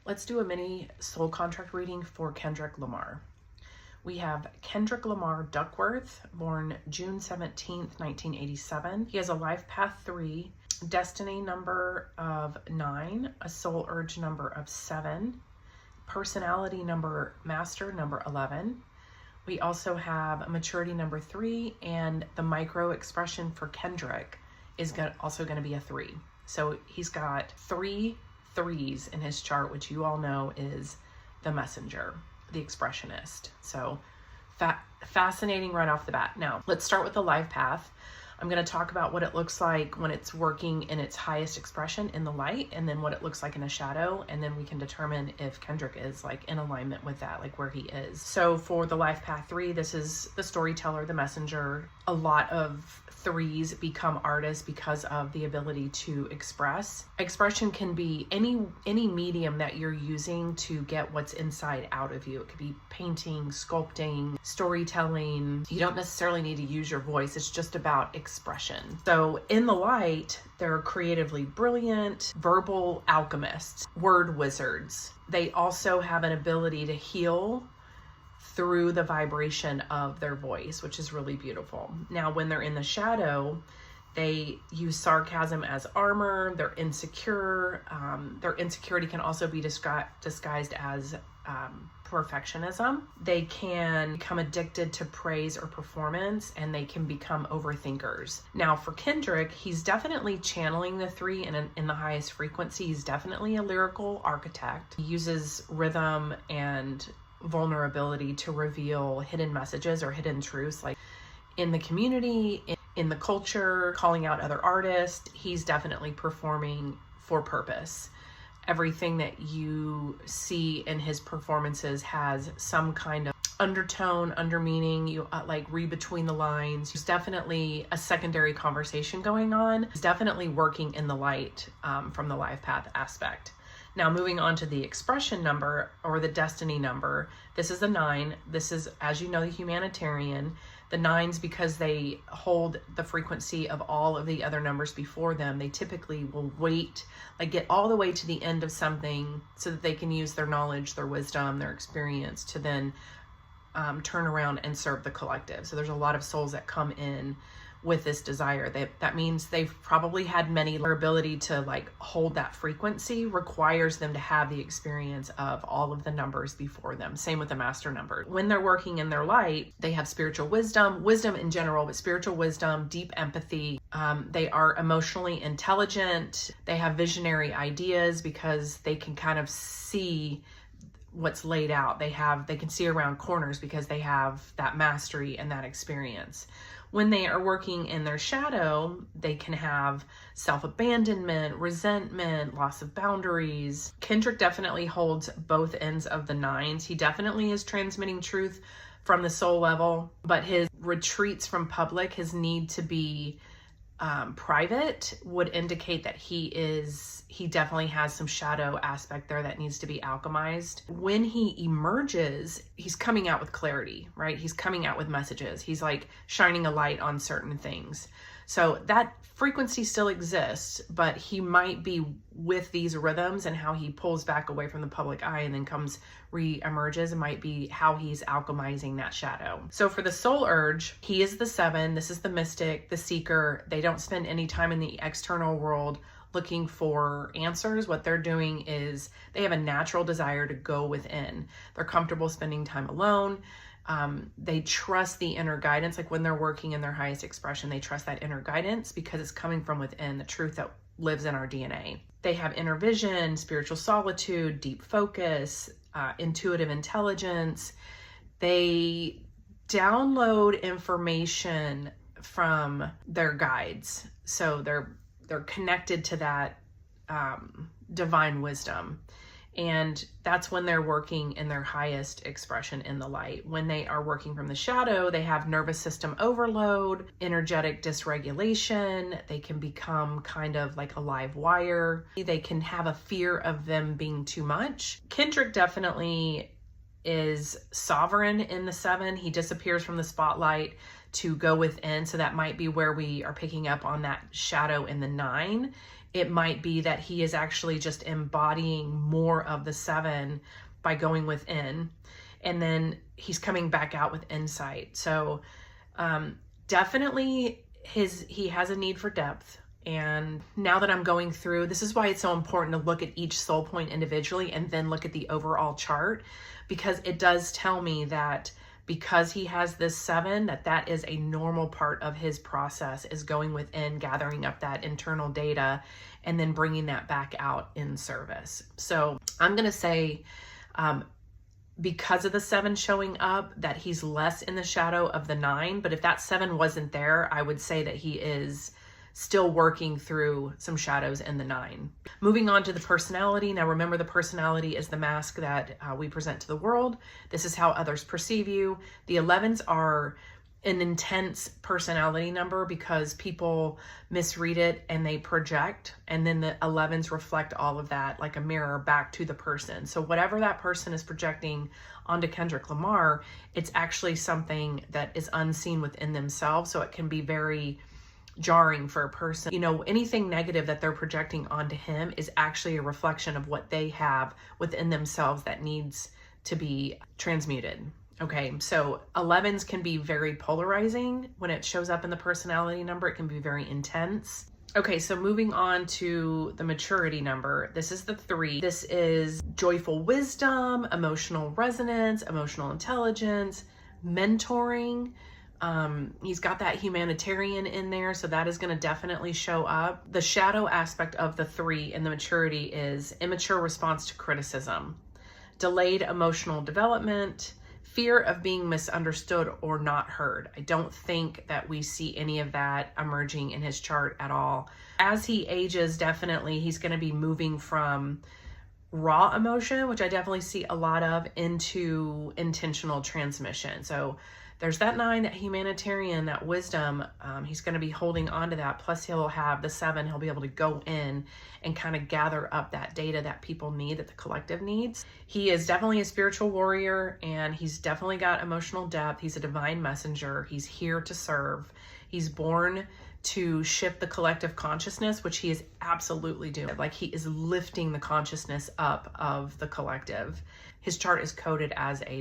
Let's do a mini soul contract reading for Kendrick Lamar. We have Kendrick Lamar Duckworth, born June 17th, 1987. He has a life path 3, destiny number of 9, a soul urge number of 7, personality number master number 11. We also have a maturity number 3, and the micro expression for Kendrick is also going to be a 3. So he's got 3 3s in his chart, which you all know is the messenger, the expressionist. So fascinating right off the bat. Now, let's start with the life path. I'm going to talk about what it looks like when it's working in its highest expression in the light, and then what it looks like in a shadow, and then we can determine if Kendrick is like in alignment with that, like where he is. So for the life path 3, this is the storyteller, the messenger. A lot of 3s become artists because of the ability to express. Expression can be any medium that you're using to get what's inside out of you. It could be painting, sculpting, storytelling. You don't necessarily need to use your voice. It's just about expression. So in the light, they're creatively brilliant, verbal alchemists, word wizards. They also have an ability to heal through the vibration of their voice, which is really beautiful. Now, when they're in the shadow, they use sarcasm as armor. They're insecure. Their insecurity can also be disguised as perfectionism. They can become addicted to praise or performance, and they can become overthinkers. Now, for Kendrick, he's definitely channeling the 3 in the highest frequency. He's definitely a lyrical architect. He uses rhythm and vulnerability to reveal hidden messages or hidden truths, like in the community, in the culture, calling out other artists. He's definitely performing for purpose. Everything that you see in his performances has some kind of undertone, undermeaning. You like read between the lines. There's definitely a secondary conversation going on. He's definitely working in the light from the life path aspect. Now, moving on to the expression number or the destiny number, this is a 9. This is, as you know, the humanitarian. The 9s, because they hold the frequency of all of the other numbers before them, they typically will wait, like get all the way to the end of something so that they can use their knowledge, their wisdom, their experience to then turn around and serve the collective. So there's a lot of souls that come in with this desire. That means they've probably had many. Their ability to like hold that frequency requires them to have the experience of all of the numbers before them. Same with the master number. When they're working in their light, they have spiritual wisdom in general, but spiritual wisdom, deep empathy. They are emotionally intelligent. They have visionary ideas because they can kind of see what's laid out. They can see around corners because they have that mastery and that experience. When they are working in their shadow, they can have self-abandonment, resentment, loss of boundaries. Kendrick definitely holds both ends of the 9s. He definitely is transmitting truth from the soul level, but his retreats from public, his need to be private would indicate that he definitely has some shadow aspect there that needs to be alchemized. When he emerges, he's coming out with clarity, right? He's coming out with messages. He's like shining a light on certain things. So that frequency still exists, but he might be with these rhythms, and how he pulls back away from the public eye and then re-emerges. It might be how he's alchemizing that shadow. So for the soul urge, he is the 7. This is the mystic, the seeker. They don't spend any time in the external world looking for answers. What they're doing is they have a natural desire to go within. They're comfortable spending time alone. They trust the inner guidance. Like when they're working in their highest expression, they trust that inner guidance because it's coming from within, the truth that lives in our DNA. They have inner vision, spiritual solitude, deep focus, intuitive intelligence. They download information from their guides. So they're connected to that divine wisdom. And that's when they're working in their highest expression in the light. When they are working from the shadow, they have nervous system overload, energetic dysregulation. They can become kind of like a live wire. They can have a fear of them being too much. Kendrick definitely is sovereign in the 7. He disappears from the spotlight to go within. So that might be where we are picking up on that shadow in the 9, It might be that he is actually just embodying more of the 7 by going within, and then he's coming back out with insight. So definitely he has a need for depth. And now that I'm going through, this is why it's so important to look at each soul point individually and then look at the overall chart, because it does tell me that because he has this 7, that is a normal part of his process, is going within, gathering up that internal data, and then bringing that back out in service. So I'm going to say, because of the 7 showing up, that he's less in the shadow of the 9. But if that 7 wasn't there, I would say that he is still working through some shadows in the 9. Moving on to the personality. Now remember, the personality is the mask that we present to the world. This is how others perceive you. The 11s are an intense personality number because people misread it and they project, and then the 11s reflect all of that like a mirror back to the person. So whatever that person is projecting onto Kendrick Lamar, it's actually something that is unseen within themselves. So it can be very jarring for a person. You know, anything negative that they're projecting onto him is actually a reflection of what they have within themselves that needs to be transmuted. Okay, so 11s can be very polarizing when it shows up in the personality number. It can be very intense. Okay, so moving on to the maturity number. This is the 3. This is joyful wisdom, emotional resonance, emotional intelligence, mentoring. He's got that humanitarian in there, so that is going to definitely show up. The shadow aspect of the 3 in the maturity is immature response to criticism, delayed emotional development, fear of being misunderstood or not heard. I don't think that we see any of that emerging in his chart at all. As he ages, definitely he's going to be moving from raw emotion, which I definitely see a lot of, into intentional transmission. So there's that 9, that humanitarian, that wisdom. He's going to be holding on to that. Plus he'll have the 7. He'll be able to go in and kind of gather up that data that people need, that the collective needs. He is definitely a spiritual warrior, and he's definitely got emotional depth. He's a divine messenger. He's here to serve. He's born to shift the collective consciousness, which he is absolutely doing. Like, he is lifting the consciousness up of the collective. His chart is coded as a